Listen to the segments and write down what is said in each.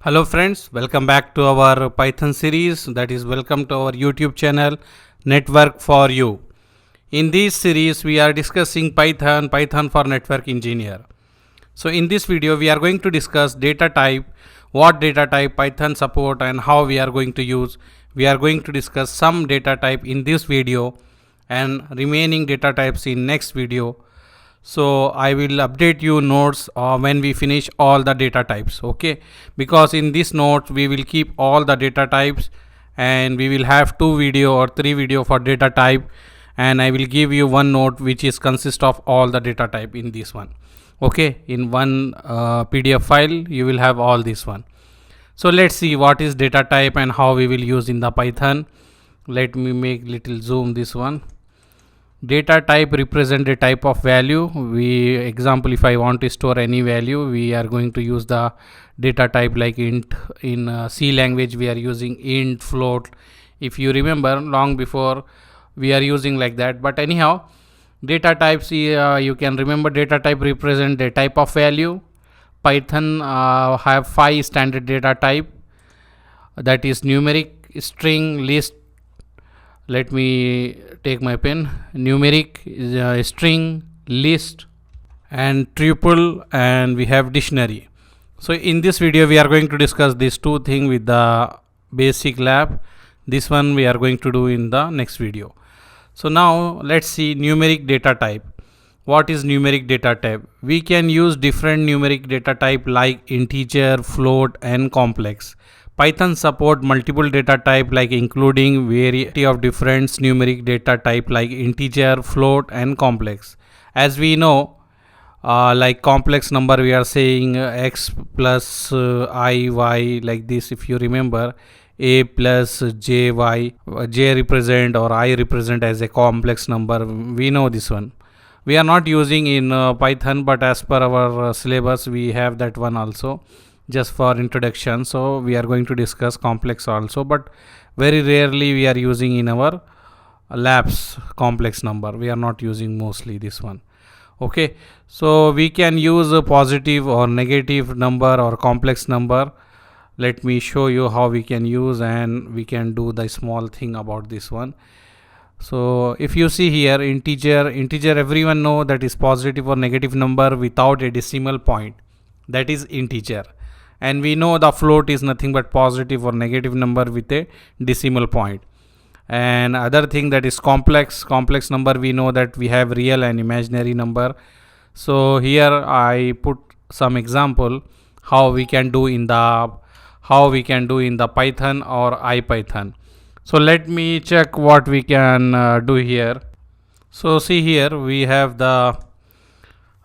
Hello friends, welcome back to our Python series, that is welcome to our YouTube channel Network for You. In this series we are discussing Python for network engineer. So in this video we are going to discuss data type, what data type Python support and how we are going to use. We are going to discuss some data type in this video and remaining data types in next video. So I will update you notes when we finish all the data types, okay, because in this notes we will keep all the data types and we will have 2 video or 3 video for data type, and I will give you one note which is consist of all the data type in this one, okay, in one PDF file you will have all this one. So let's see what is data type and how we will use in the Python. Let me make little zoom this one. Data type represent a type of value. Example, if I want to store any value, we are going to use the data type like int. In C language we are using int, float. If you remember, long before we are using like that, but anyhow, data types, you can remember data type represent a type of value. Python have 5 standard data type, that is numeric, string, list. Let me take my pen. Numeric, string, list and tuple, and we have dictionary. So in this video we are going to discuss these 2 things with the basic lab. This one we are going to do in the next video. So now let's see numeric data type. What is numeric data type? We can use different numeric data type like integer, float and complex. Python support multiple data type like including variety of different numeric data type like integer, float and complex. As we know, like complex number we are saying x plus I, y, like this. If you remember, a plus j, y, j represent or I represent as a complex number. We know this one. We are not using in Python, but as per our syllabus we have that one also, just for introduction. So we are going to discuss complex also, but very rarely we are using in our labs complex number. We are not using mostly this one, okay. So we can use a positive or negative number or complex number. Let me show you how we can use, and we can do the small thing about this one. So if you see here, integer everyone know that is positive or negative number without a decimal point, that is integer. And we know the float is nothing but positive or negative number with a decimal point. And other thing, that is complex number, we know that we have real and imaginary number. So here I put some example how we can do in the Python or IPython. So let me check what we can do here. So see here we have the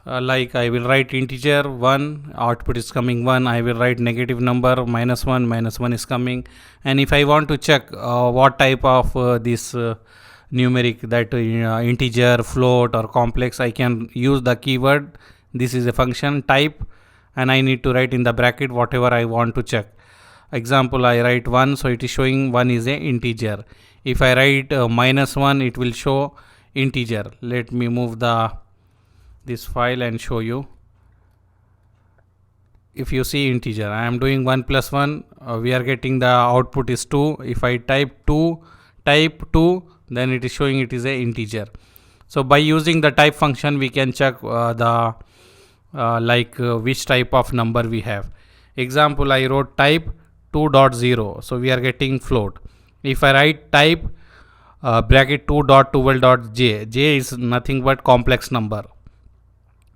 like I will write integer 1, output is coming 1. I will write negative number -1 is coming. And if I want to check what type of this numeric, that integer, float or complex, I can use the keyword. This is a function type, and I need to write in the bracket whatever I want to check. Example, I write 1, so it is showing 1 is a integer. If I write -1, it will show integer. Let me move this file and show you. If you see integer, I am doing 1 plus 1, we are getting the output is 2. If I type 2, then it is showing it is a integer. So by using the type function we can check which type of number we have. Example, I wrote type 2.0, so we are getting float. If I write type bracket 2.12.j, j is nothing but complex number.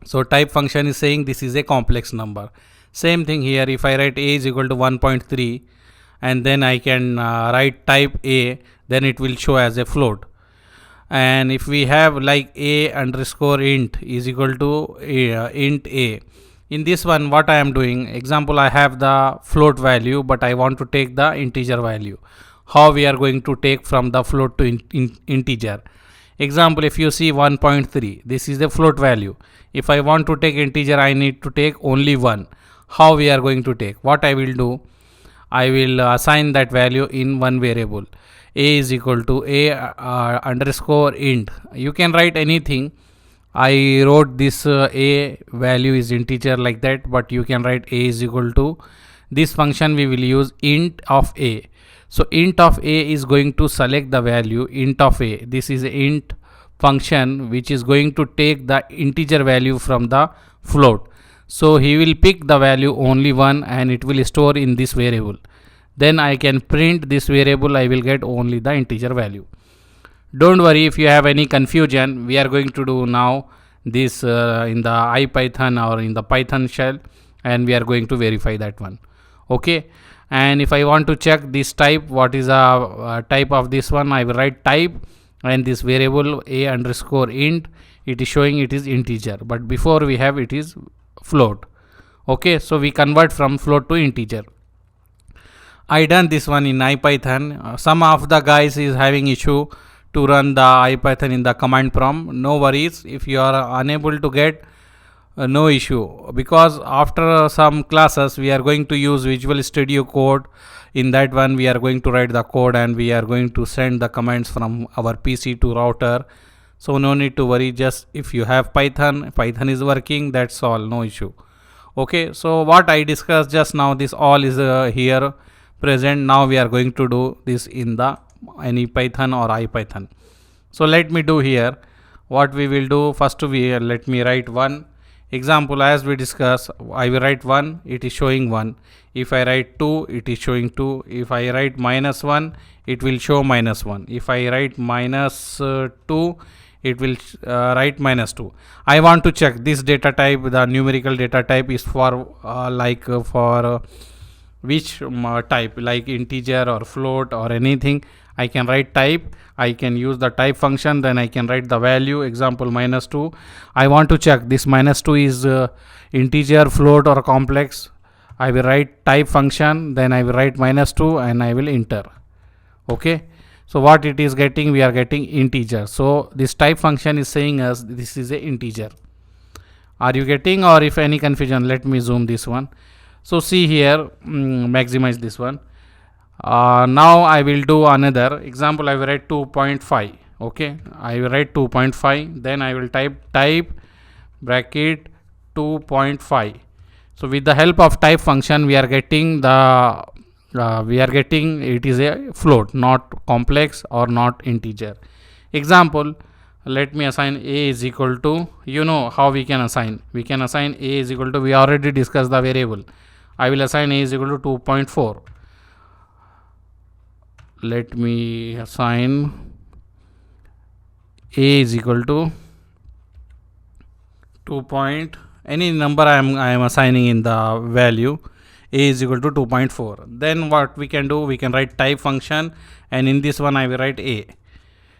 So type function is saying this is a complex number. Same thing here, if I write a is equal to 1.3 and then I can write type a, then it will show as a float. And if we have like a underscore int is equal to int a, in this one what I am doing, example, I have the float value but I want to take the integer value. How we are going to take from the float to integer? Example, if you see 1.3, this is the float value. If I want to take integer, I need to take only 1. How we are going to take? What I will do, I will assign that value in one variable. A is equal to a underscore int. You can write anything. I wrote this a value is integer like that, but you can write a is equal to this function we will use int of a. So int of a is going to select the value int of a. This is int function which is going to take the integer value from the float. So he will pick the value only 1 and it will store in this variable. Then I can print this variable, I will get only the integer value. Don't worry if you have any confusion, we are going to do now this in the IPython or in the Python shell, and we are going to verify that one. Okay, and if I want to check this type, what is a type of this one, I will write type and this variable a underscore int, it is showing it is integer, but before we have it is float. Okay, so we convert from float to integer. I done this one in IPython. Some of the guys is having issue to run the IPython in the command prompt. No worries if you are unable to get, no issue, because after some classes we are going to use Visual Studio Code. In that one we are going to write the code and we are going to send the commands from our PC to router. So no need to worry, just if you have Python is working, that's all, no issue. Okay, so what I discussed just now, this all is here present. Now we are going to do this in the any Python or IPython. So let me do here what we will do. First we let me write one example as we discuss. I will write 1, it is showing 1. If I write 2, it is showing 2. If I write -1, it will show -1. If I write -2, it will write -2. I want to check this data type, the numerical data type is for for which type, like integer or float or anything. I can write type, I can use the type function, then I can write the value, example -2. I want to check this -2 is integer, float or complex. I will write type function, then I will write -2 and I will enter. Okay, so what it is getting, we are getting integer. So this type function is saying us this is a integer. Are you getting, or if any confusion, let me zoom this one. So see here, maximize this one. Now I will do another example. I will write 2.5. okay, I will write 2.5, then I will type bracket 2.5. so with the help of type function we are getting the it is a float, not complex or not integer. Example, let me assign a is equal to, you know how we can assign, a is equal to, we already discussed the variable. I will assign a is equal to 2.4. let me assign a is equal to 2. Any number I am assigning in the value, a is equal to 2.4. then what we can do, we can write type function, and in this one I will write a.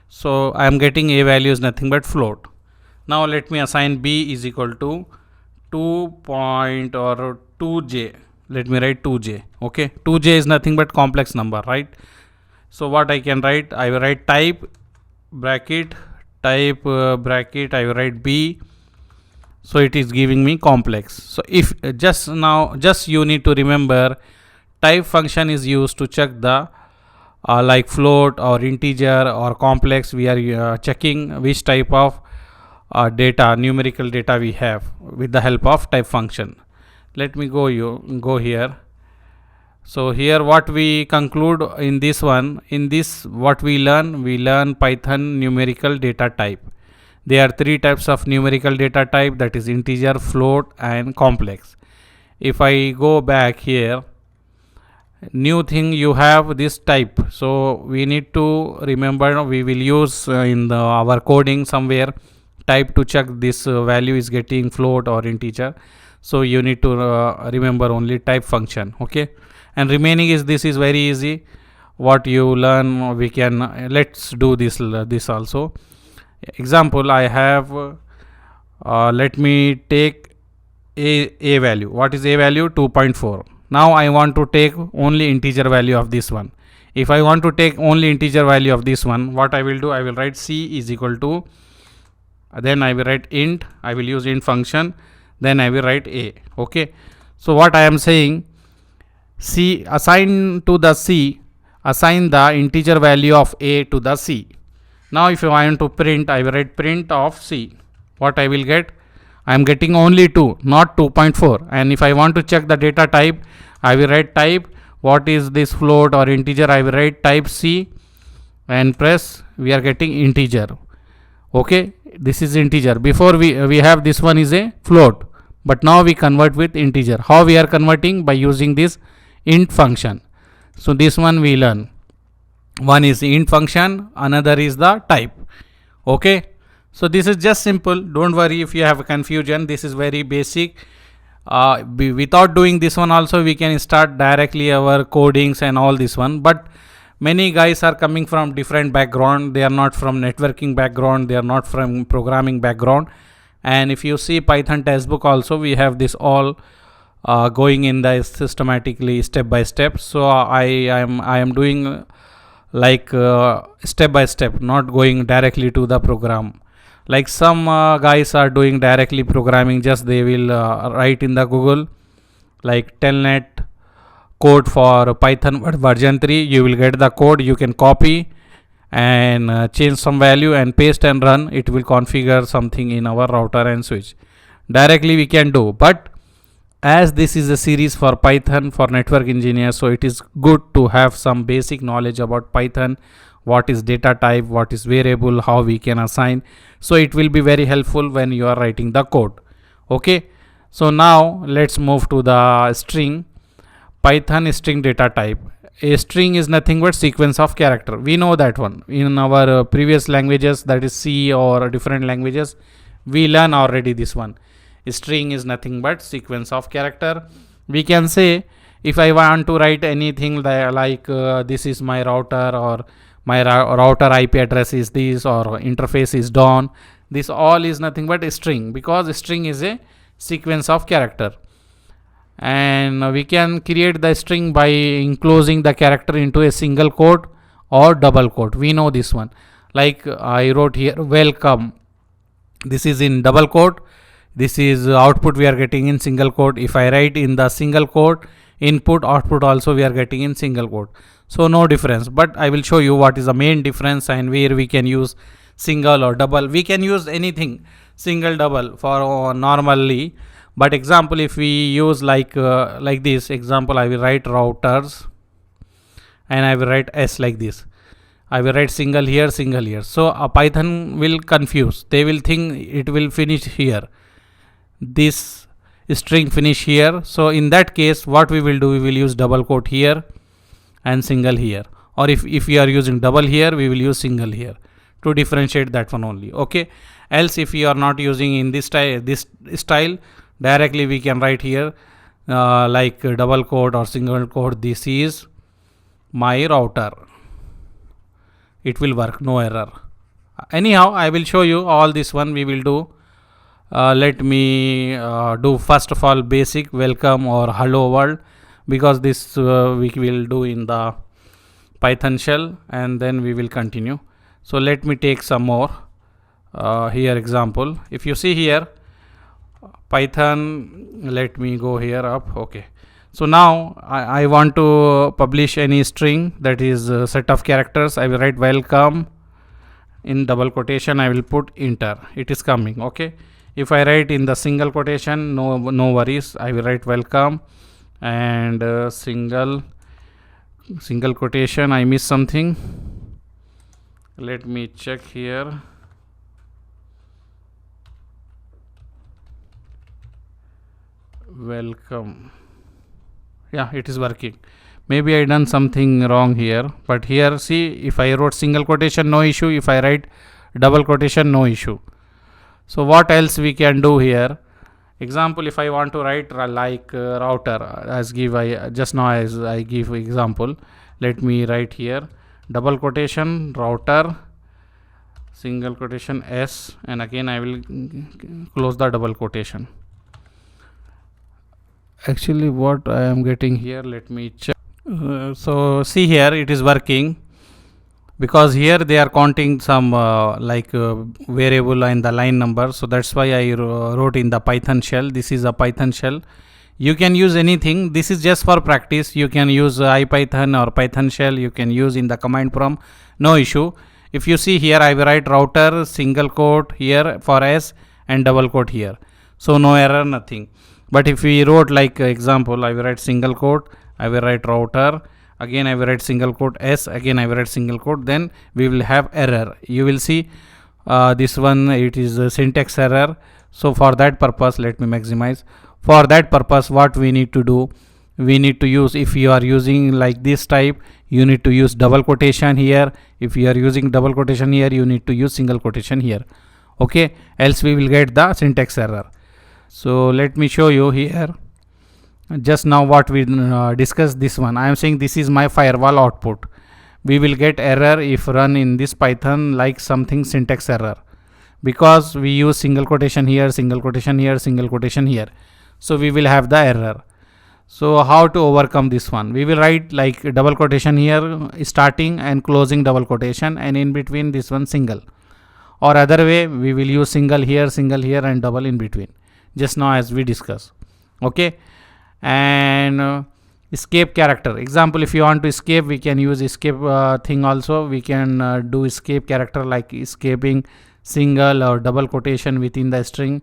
so I am getting a value is nothing but float. Now let me assign b is equal to 2.2j. let me write 2j. okay, 2j is nothing but complex number, right? So what I can write, I will write type bracket I will write b. so it is giving me complex. So if just you need to remember, type function is used to check the like float or integer or complex. We are checking which type of data, numerical data we have with the help of type function. Let me go here. So here what we conclude in this one, what we learn Python numerical data type. There are 3 types of numerical data type, that is integer, float and complex. If I go back here, new thing, you have this type. so we need to remember, we will use in our coding somewhere type to check this value is getting float or integer. So you need to remember only type function. Okay, and remaining is, this is very easy. What you learn, we can let's do this also. Example, I have let me take a value. What is a value? 2.4. now I want to take only integer value of this one. If I want to take only integer value of this one, what I will do, I will write c is equal to, then I will write int, I will use int function, then I will write a. okay, so what I am saying, c, assign the integer value of a to the c. Now if I want to print, I will write print of c. What I will get, I am getting only 2, not 2.4. And if I want to check the data type, I will write type. What is this float or integer? I will write type C and press. We are getting integer. Okay, this is integer. Before we have this one is a float, but now we convert with integer. How we are converting? By using this int function. So this one we learn. One is int function, another is the type. Okay, so this is just simple. Don't worry if you have confusion. This is very basic. Without doing this one also, we can start directly our codings and all this one. But many guys are coming from different background. They are not from networking background. They are not from programming background. And if you see Python textbook also, we have this all going in the systematically step by step. So I am doing like step by step, not going directly to the program. Like some guys are doing directly programming, just they will write in the Google like telnet code for Python version 3. You will get the code, you can copy and change some value and paste and run. It will configure something in our router and switch. Directly we can do, but as this is a series for Python for network engineers, so it is good to have some basic knowledge about Python. What is data type, what is variable, how we can assign. So it will be very helpful when you are writing the code. Okay, so now let's move to the string. Python string data type. A string is nothing but sequence of character. We know that one in our previous languages, that is C or different languages. We learn already this one. A string is nothing but sequence of character. We can say if I want to write anything like this is my router, or my router IP address is this, or interface is done. This all is nothing but a string, because a string is a sequence of character. And we can create the string by enclosing the character into a single quote or double quote. We know this one. Like I wrote here welcome. This is in double quote. This is output we are getting in single quote. If I write in the single quote, input output also we are getting in single quote. So no difference, but I will show you what is the main difference and where we can use single or double. We can use anything, single, double for normally. But example, if we use like this example, I will write routers and I will write S like this. I will write single here, single here. So a Python will confuse. They will think it will finish here. This string finish here. So in that case, what we will do, we will use double quote here and single here. Or if we are using double here, we will use single here to differentiate that one only. Okay. Else if you are not using in this style, directly we can write here like double quote or single quote. This is my router. It will work, no error. Anyhow, I will show you all this one we will do. Let me do first of all basic welcome or hello world, because this we will do in the Python shell, and then we will continue. So let me take some more here example. If you see here Python, let me go here up. Okay, so now I want to publish any string, that is a set of characters. I will write welcome in double quotation. I will put enter. It is coming. Okay, if I write in the single quotation, no worries. I will write welcome and single quotation. I missed something. Let me check here. Welcome. Yeah, it is working. Maybe I done something wrong here, but here see, if I wrote single quotation, no issue. If I write double quotation, no issue. So what else we can do here? Example, if I want to write like router, as just now as I give example, let me write here double quotation router, single quotation S, and again I will close the double quotation. Actually what I am getting here, let me check. So see here it is working, because here they are counting some variable in the line number. So that's why I wrote in the Python shell. This is a Python shell. You can use anything. This is just for practice. You can use IPython or Python shell. You can use in the command prompt. No issue. If you see here, I will write router, single quote here for S and double quote here. So no error, nothing. But if we wrote like example, I will write single quote, I will write router, again I will write single quote s, again I will write single quote, then we will have error. You will see this one, it is a syntax error. So for that purpose, let me maximize. For that purpose, what we need to do, we need to use, if you are using like this type, you need to use double quotation here. If you are using double quotation here, you need to use single quotation here. Okay, else we will get the syntax error. So let me show you here. Just now what we discussed, this one, I am saying this is my firewall output. We will get error if run in this Python like something syntax error, because we use single quotation here, single quotation here, single quotation here. So we will have the error. So how to overcome this one? We will write like double quotation here, starting and closing double quotation, and in between this one single. Or other way, we will use single here and double in between, just now as we discussed. Okay, and escape character. Example, if you want to escape, we can use escape thing also. We can do escape character like escaping single or double quotation within the string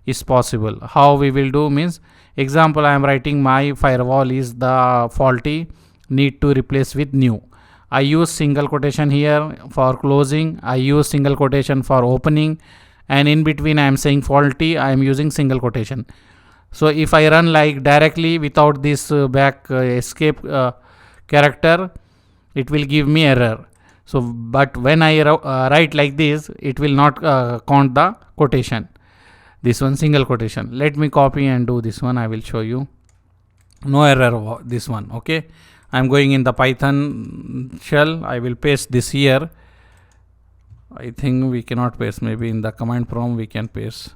is possible. How we will do means, example, I am writing my firewall is the faulty, need to replace with new. I use single quotation here for closing, I use single quotation for opening, and in between I am saying faulty, I am using single quotation. So if I run like directly without this back escape character, it will give me error. So but when I write like this, it will not count the quotation. This one single quotation. Let me copy and do this one. I will show you. No error this one. Okay, I am going in the Python shell. I will paste this here. I think we cannot paste. Maybe in the command prompt we can paste.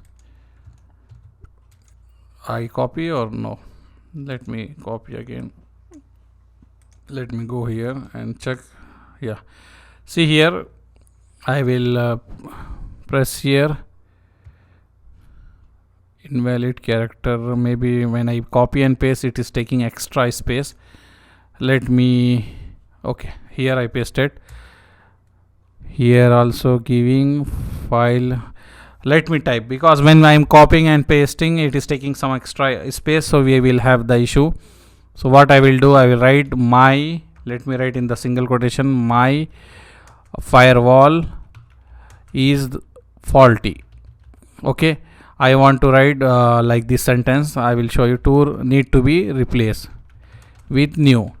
I copy or no? Let me copy again. Let me go here and check. Yeah, see here, I will press here invalid character. Maybe when I copy and paste, it is taking extra space. Let me, okay, here I pasted. Here also giving file. Let me type, because when I am copying and pasting, it is taking some extra space, so we will have the issue. So what I will do, I will write my, let me write in the single quotation, my firewall is faulty. Okay, I want to write like this sentence. I will show you. To need to be replaced with new.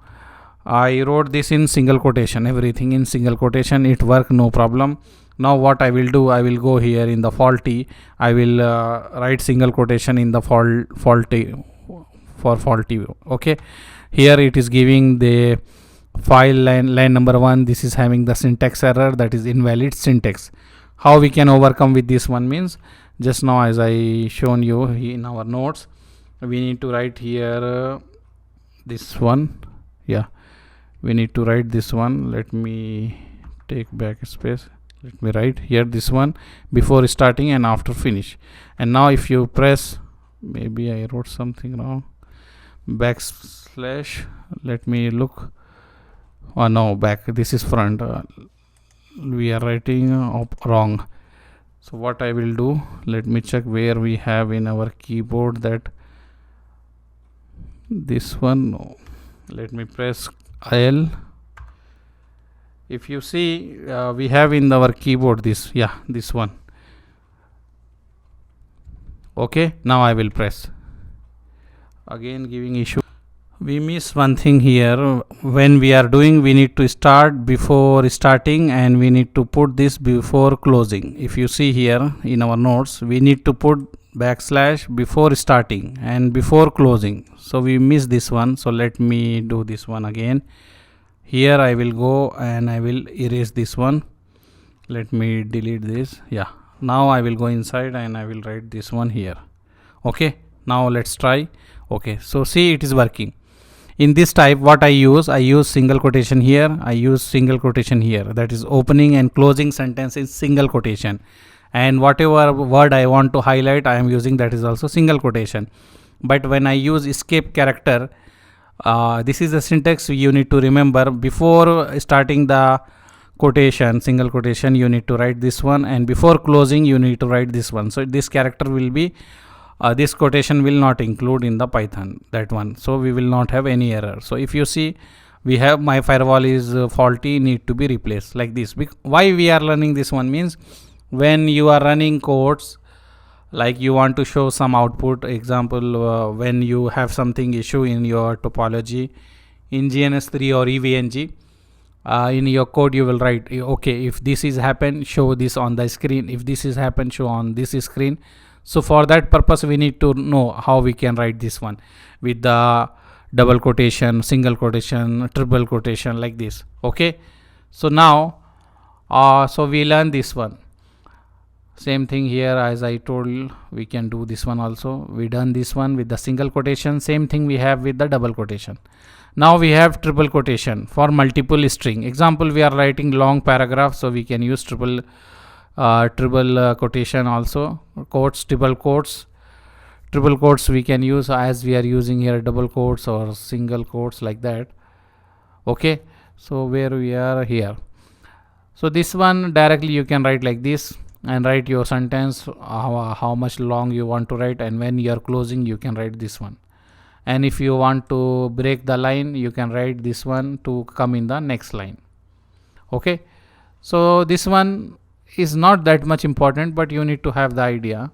I wrote this in single quotation, everything in single quotation. It worked, no problem. Now what I will do, I will go here in the faulty. I will write single quotation in the faulty for faulty. Okay, here it is giving the file line number 1. This is having the syntax error, that is invalid syntax. How we can overcome with this one means, just now as I shown you in our notes, we need to write here this one. Yeah, we need to write this one. Let me take back space. Let me write here this one before starting and after finish. And now if you press, maybe I wrote something wrong, backslash, let me look. Oh no, back, this is front. We are writing wrong. So what I will do, let me check where we have in our keyboard that this one. No. Let me press L. If you see, we have in our keyboard this, yeah, this one. Okay, now I will press. Again giving issue. We miss one thing here. When we are doing, we need to start before starting, and we need to put this before closing. If you see here in our notes, we need to put backslash before starting and before closing. So we miss this one. So let me do this one again. Here I will go and I will erase this one. Let me delete this. Yeah, now I will go inside and I will write this one here. Okay, now let's try. Okay, so see, it is working. In this type, what I use single quotation here, I use single quotation here, that is opening and closing sentence is single quotation, and whatever word I want to highlight, I am using, that is also single quotation. But when I use escape character, this is the syntax you need to remember. Before starting the quotation, single quotation, you need to write this one, and before closing you need to write this one. So this character will be this quotation will not include in the Python, that one. So we will not have any error. So if you see, we have my firewall is faulty, need to be replaced, like this. Why we are learning this one means, when you are running codes, like you want to show some output, example, when you have something issue in your topology in GNS3 or EVNG, in your code you will write, okay, if this is happened, show this on the screen, if this is happened, show on this screen. So for that purpose we need to know how we can write this one with the double quotation, single quotation, triple quotation, like this. Okay, so now so we learn this one. Same thing here, as I told, we can do this one also. We done this one with the single quotation. Same thing we have with the double quotation. Now we have triple quotation for multiple string. Example, we are writing long paragraph, so we can use triple quotation also. Quotes, triple quotes. Triple quotes we can use, as we are using here double quotes or single quotes, like that. Okay, so where we are here. So this one directly you can write like this and write your sentence, how much long you want to write, and when you are closing you can write this one. And if you want to break the line, you can write this one to come in the next line. Okay, so this one is not that much important, but you need to have the idea.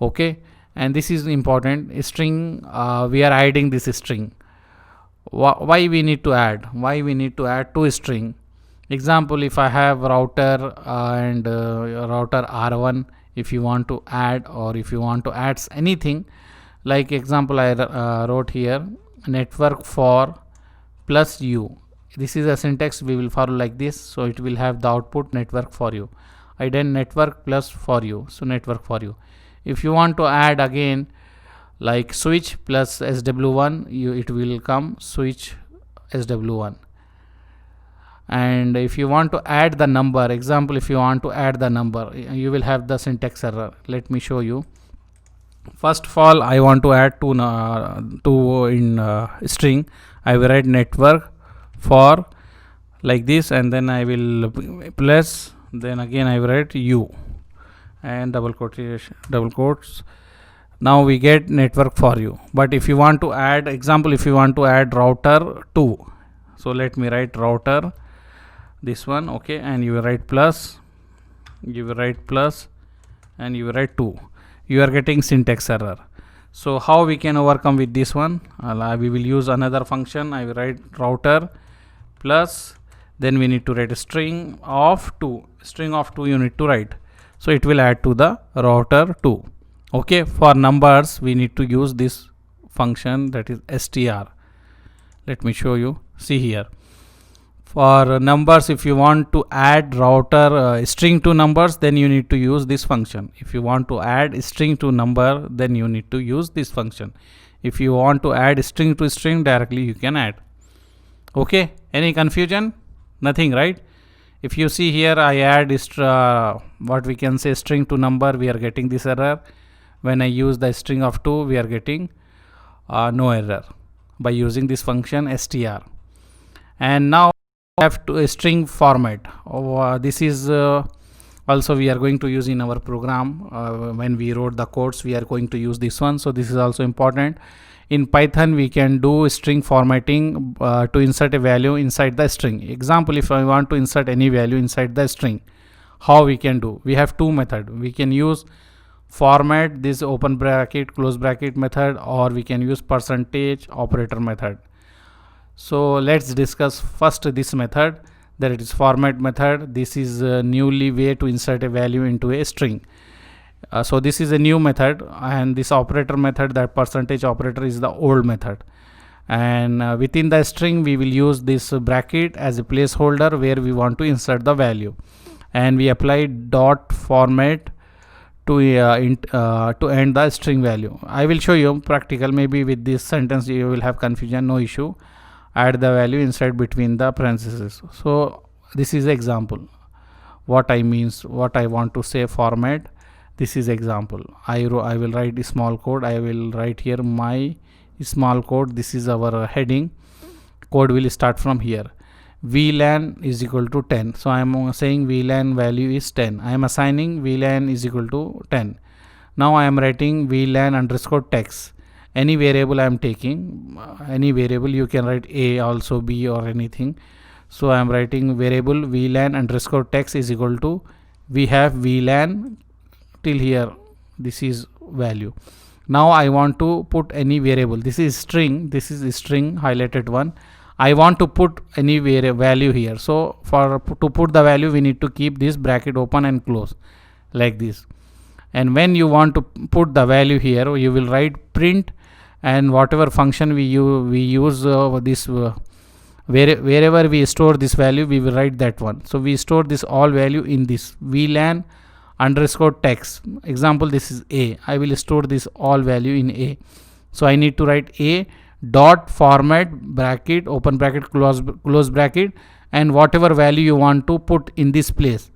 Okay, and this is important. String, we are adding this string. Why we need to add? Why we need to add two string? Example, if I have router and router R1, if you want to add, or if you want to add anything, like example I wrote here, network for plus u. This is a syntax we will follow like this, so it will have the output network for you. I done network plus for you, so network for you. If you want to add again, like switch plus SW1, it will come switch SW1. And if you want to add the number, example, if you want to add the number, you will have the syntax error. Let me show you. First of all, I want to add two in string. I will write network for, like this, and then I will plus, then again I will write u and double quotation, double quotes. Now we get network for you. But if you want to add, example, if you want to add router 2, so let me write router, this one. Okay, and you will write plus, you will write plus, and you will write 2. You are getting syntax error. So how we can overcome with this one? We will use another function. I will write router plus, then we need to write a string of 2. String of 2 you need to write, so it will add to the router 2. Okay, for numbers we need to use this function, that is str. Let me show you. See here, for numbers, if you want to add router string to numbers, then you need to use this function. If you want to add string to number, then you need to use this function. If you want to add string to string, directly you can add. Okay, any confusion? Nothing, right? If you see here, I add what we can say string to number, we are getting this error. When I use the string of 2, we are getting no error by using this function str. And now have to string format. This is also we are going to use in our program. When we wrote the codes, we are going to use this one. So this is also important. In Python, we can do string formatting to insert a value inside the string. Example, if I want to insert any value inside the string, how we can do? We have two methods. We can use format, this open bracket close bracket method, or we can use percentage operator method. So let's discuss first this method, that it is format method. This is a newly way to insert a value into a string. So this is a new method, and this operator method, that percentage operator, is the old method. And within the string we will use this bracket as a placeholder where we want to insert the value, and we apply dot format to end the string value. I will show you practical. Maybe with this sentence you will have confusion, no issue. Add the value inside between the parentheses. So this is example, what I means, what I want to say format. This is example. I will write a small code. I will write here my small code. This is our heading. Code will start from here. VLAN is equal to 10. So I am saying VLAN value is 10. I am assigning VLAN is equal to 10. Now I am writing VLAN underscore text. Any variable I am taking, any variable, you can write A also, B or anything. So I am writing variable VLAN underscore text is equal to, we have VLAN till here, this is value. Now I want to put any variable, this is string highlighted one. I want to put any value here. So to put the value, we need to keep this bracket open and close like this. And when you want to put the value here, you will write print, and whatever function we use this wherever we store this value, we will write that one. So we store this all value in this VLAN underscore text. Example, this is A. I will store this all value in A. So I need to write A dot format bracket open bracket close bracket, and whatever value you want to put in this place,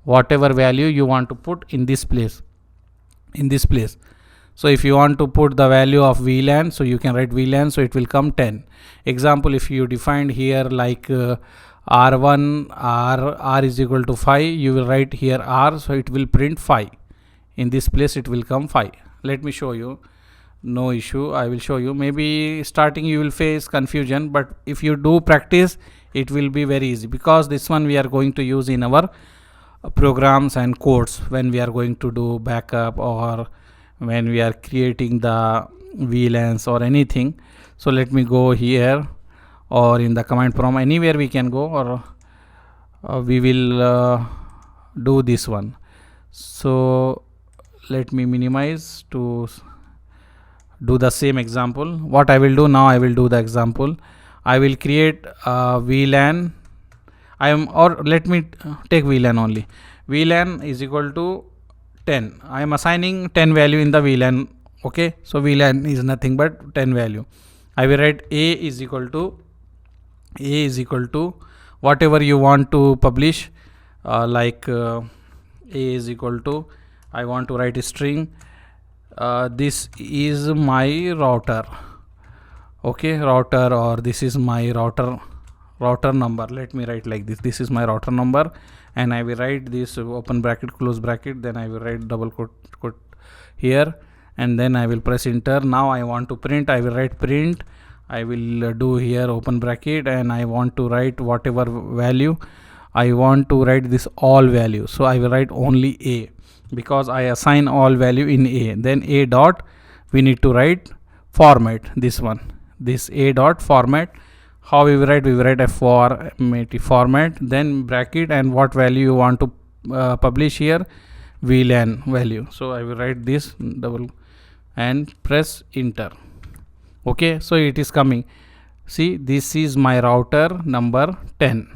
whatever value you want to put in this place. So if you want to put the value of VLAN, so you can write VLAN, so it will come 10. Example, if you defined here like R1 R is equal to 5, you will write here R, so it will print 5. In this place it will come 5. Let me show you. No issue, I will show you. Maybe starting you will face confusion, but if you do practice, it will be very easy, because this one we are going to use in our programs and codes when we are going to do backup or when we are creating the VLANs or anything. So let me go here, or in the command prompt, anywhere we can go, or we will do this one. So let me minimize to do the same example. What I will do now, I will do the example. I will create VLAN. Let me take VLAN only. VLAN is equal to 10. I am assigning 10 value in the VLAN. Okay, so VLAN is nothing but 10 value. I will write A is equal to whatever you want to publish, like A is equal to, I want to write a string. This is my router. Okay, router, or this is my router number. Let me write like this. This is my router number, and I will write this open bracket close bracket, then I will write double quote here, and then I will press enter. Now I want to print, I will write print. I will do here open bracket, and I want to write whatever value. I want to write this all value, so I will write only A, because I assign all value in A. Then A dot, we need to write format, this one, this A dot format. How we will write? We will write a format, then bracket, and what value you want to publish here, VLAN value. So I will write this double and press enter. Okay, so it is coming. See, this is my router number 10.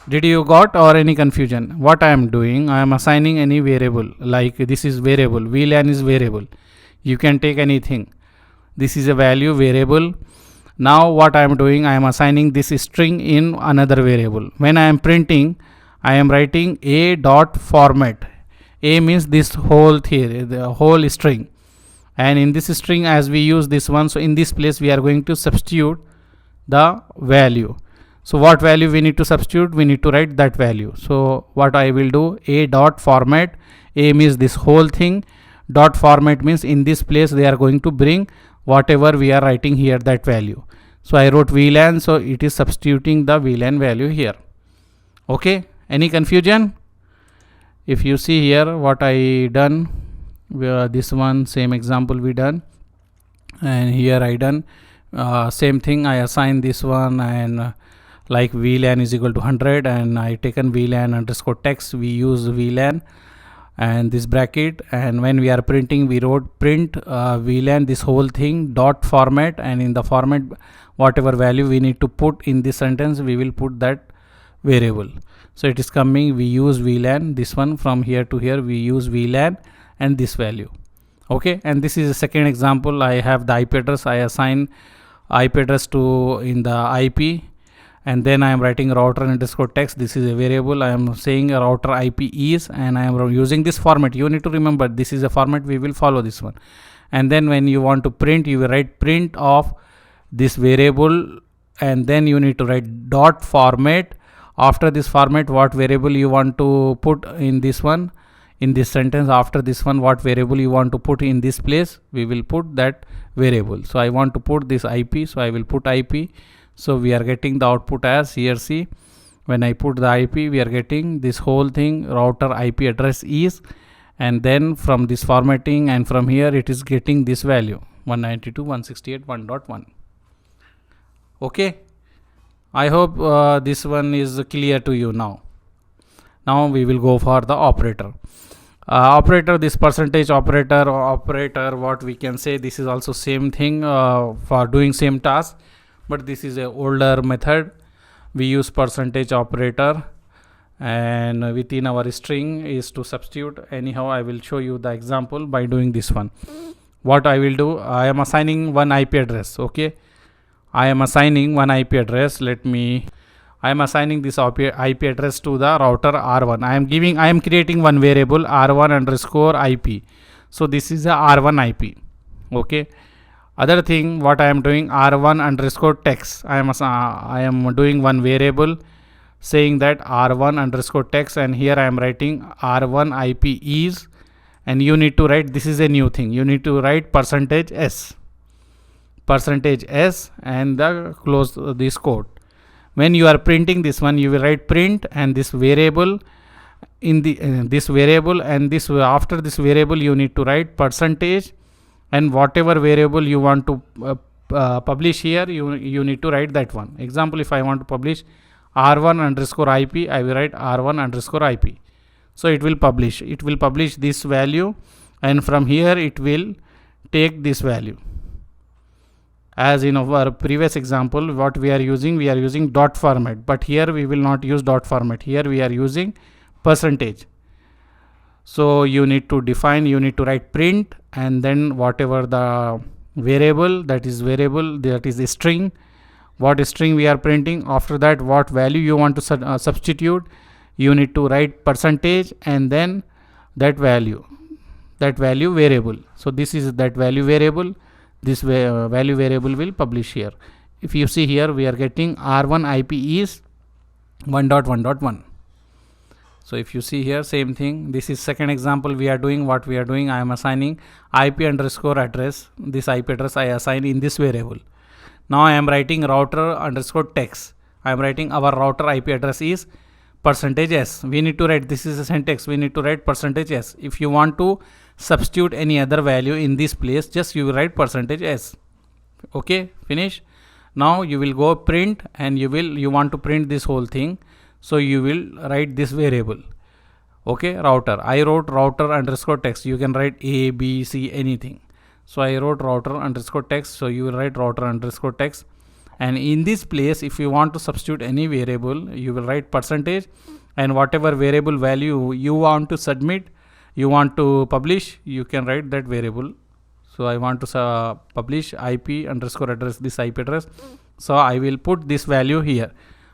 Did you got or any confusion? What I am doing, I am assigning any variable, like this is variable, VLAN is variable. You can take anything. This is a value variable. Now what I am doing, I am assigning this string in another variable. When I am printing, I am writing A dot format. A means this whole theory, the whole string. And in this string, as we use this one, so in this place we are going to substitute the value. So what value we need to substitute? We need to write that value. So what I will do, A dot format. A means this whole thing. Dot format means in this place they are going to bring whatever we are writing here, that value. So I wrote VLAN, so it is substituting the VLAN value here. Okay, any confusion? If you see here what I done, this one same example we done, and here I done same thing. I assign this one, and like VLAN is equal to 100, and I taken VLAN underscore text, we use VLAN and this bracket, and when we are printing, we wrote print VLAN, this whole thing dot format, and in the format whatever value we need to put in this sentence, we will put that variable. So it is coming, we use VLAN, this one from here to here we use VLAN and this value. Okay, and this is a second example. I have the IP address, I assign IP address to in the IP, and then I am writing router underscore text. This is a variable. I am saying router IP is, and I am using this format. You need to remember this is a format, we will follow this one. And then when you want to print, you will write print of this variable, and then you need to write dot format. After this format, what variable you want to put in this one, in this sentence, after this one, what variable you want to put in this place, we will put that variable. So I want to put this IP, so I will put IP. So we are getting the output as here. See, when I put the IP, we are getting this whole thing, router IP address is, and then from this formatting and from here it is getting this value 192.168.1.1. Okay, I hope this one is clear to you now. Now we will go for the operator. Operator, this percentage operator, what we can say, this is also same thing for doing same task, but this is a older method. We use percentage operator, and within our string is to substitute. Anyhow, I will show you the example by doing this one. What I will do, I am assigning one IP address. Okay, I am assigning one IP address. I am assigning this IP address to the router R1. I am creating one variable R1 underscore IP. So this is a R1 IP. Okay. Other thing, what I am doing, R1 underscore text. I am doing one variable saying that R1 underscore text, and here I am writing R1 IP is, and you need to write, this is a new thing, you need to write percentage S, and close this code. When you are printing this one, you will write print and this variable in the this variable, and this after this variable you need to write percentage, and whatever variable you want to publish here, you need to write that one. Example, if I want to publish R1 underscore IP, I will write R1 underscore IP. So it will publish this value, and from here it will take this value. As in our previous example, what we are using dot format, but here we will not use dot format. Here we are using percentage. So you need to write print, and then whatever the variable, that is a string, what string we are printing, after that what value you want to substitute, you need to write percentage, and then that value variable. So this is that value variable. This value variable will publish here. If you see here, we are getting R1 IP is 1.1.1. So if you see here, same thing. This is second example we are doing. What we are doing, I am assigning IP underscore address. This IP address I assign in this variable. Now I am writing router underscore text. I am writing our router IP address is percentage S. We need to write, this is a syntax, we need to write percentage S. If you want to substitute any other value in this place, just you will write percentage S. Okay, finish. Now you will go print, and you want to print this whole thing, so you will write this variable. Okay, router, I wrote router underscore text. You can write A, B, C, anything. So I wrote router underscore text, so you will write router underscore text. And in this place, if you want to substitute any variable, you will write percentage, and whatever variable value you want to submit, you want to publish, you can write that variable. So I want to publish IP underscore address, this IP address. So I will put this value here.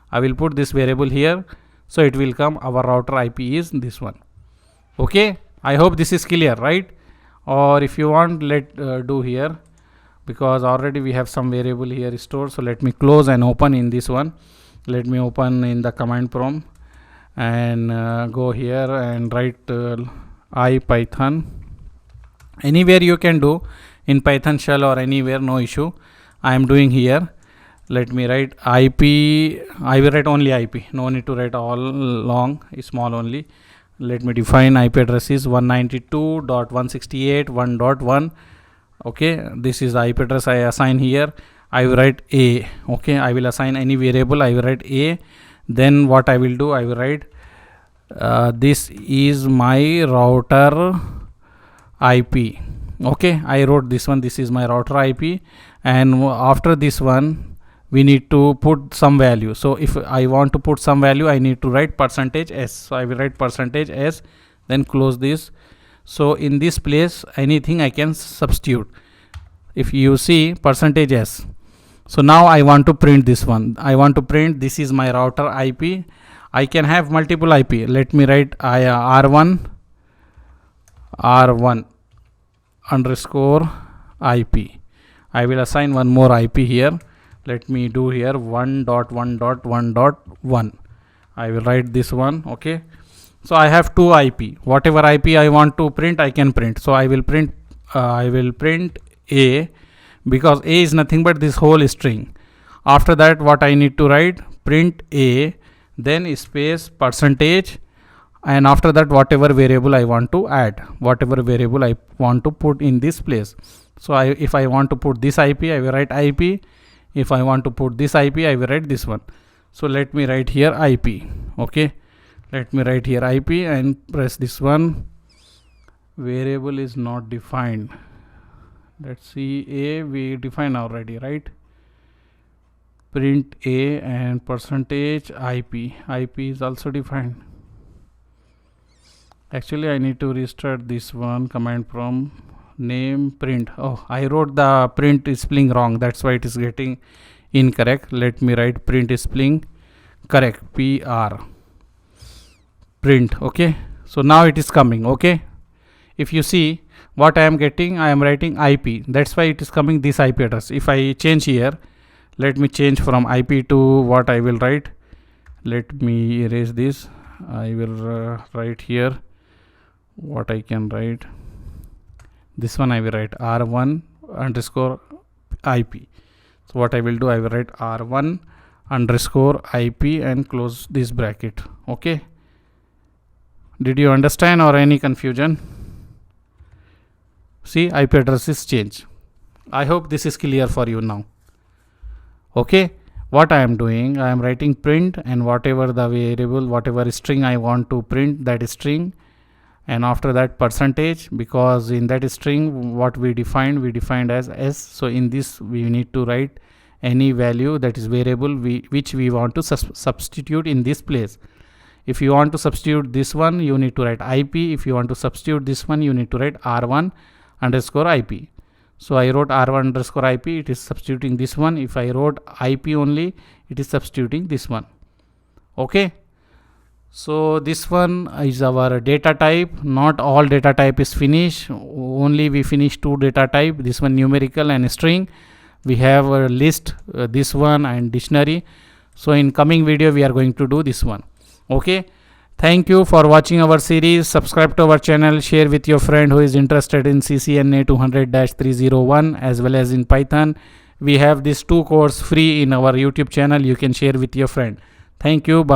I will put this variable here. So it will come, our router IP is this one. Okay, I hope this is clear, right? Or if you want, let do here, because already we have some variable here stored. So let me close and open in this one. Let me open in the command prompt and go here and write IPython. Anywhere you can do in Python shell or anywhere, no issue. I am doing here. Let me write IP. I will write only IP. No need to write all long, small only. Let me define IP address is 192.168.1.1. Okay, this is the IP address I assign here. I will write A. Okay, I will assign any variable. I will write A. Then what I will do, I will write this is my router IP. Okay, I wrote this one. This is my router IP, and after this one, we need to put some value. So if I want to put some value, I need to write percentage S. So I will write percentage S, then close this. So in this place, anything I can substitute. If you see percentage S. So now I want to print this one. I want to print, this is my router IP. I can have multiple IP. Let me write R1 underscore IP. I will assign one more IP here. Let me do here 1.1.1.1. I will write this one. Okay. So I have two IP. Whatever IP I want to print, I can print. So I will print A, because A is nothing but this whole string. After that, what I need to write, print A, then space percentage, and after that whatever variable I want to add, whatever variable I want to put in this place. So if I want to put this IP, I will write IP. If I want to put this IP, I will write this one. So let me write here IP. Okay, let me write here IP and press this one. Variable is not defined. Let's see, A we define already, right? Print A and percentage IP. IP is also defined. Actually I need to restart this one. Command prompt, name, print. Oh, I wrote the print spelling wrong, that's why it is getting incorrect. Let me write print spelling correct, PR, print. Okay, so now it is coming. Okay, if you see what I am getting, I am writing IP, that's why it is coming this IP address. If I change here, let me change from IP to what I will write. Let me erase this. I will write here what I can write. This one I will write R1 underscore IP. So what I will do, I will write R1 underscore IP and close this bracket. Okay, did you understand or any confusion? See, IP address is changed. I hope this is clear for you now. Okay, what I am doing, I am writing print, and whatever the variable, whatever string I want to print, that string, and after that percentage, because in that string what we defined as S. So in this we need to write any value, that is variable which we want to substitute in this place. If you want to substitute this one, you need to write IP. If you want to substitute this one, you need to write R1 underscore IP. So I wrote R1 underscore IP, it is substituting this one. If I wrote IP only, it is substituting this one. Okay, so this one is our data type. Not all data type is finished, only we finished two data type, this one numerical and string. We have a list, this one, and dictionary. So in coming video we are going to do this one. Okay, thank you for watching our series. Subscribe to our channel, share with your friend who is interested in CCNA 200-301 as well as in Python. We have these two courses free in our YouTube channel. You can share with your friend. Thank you. Bye.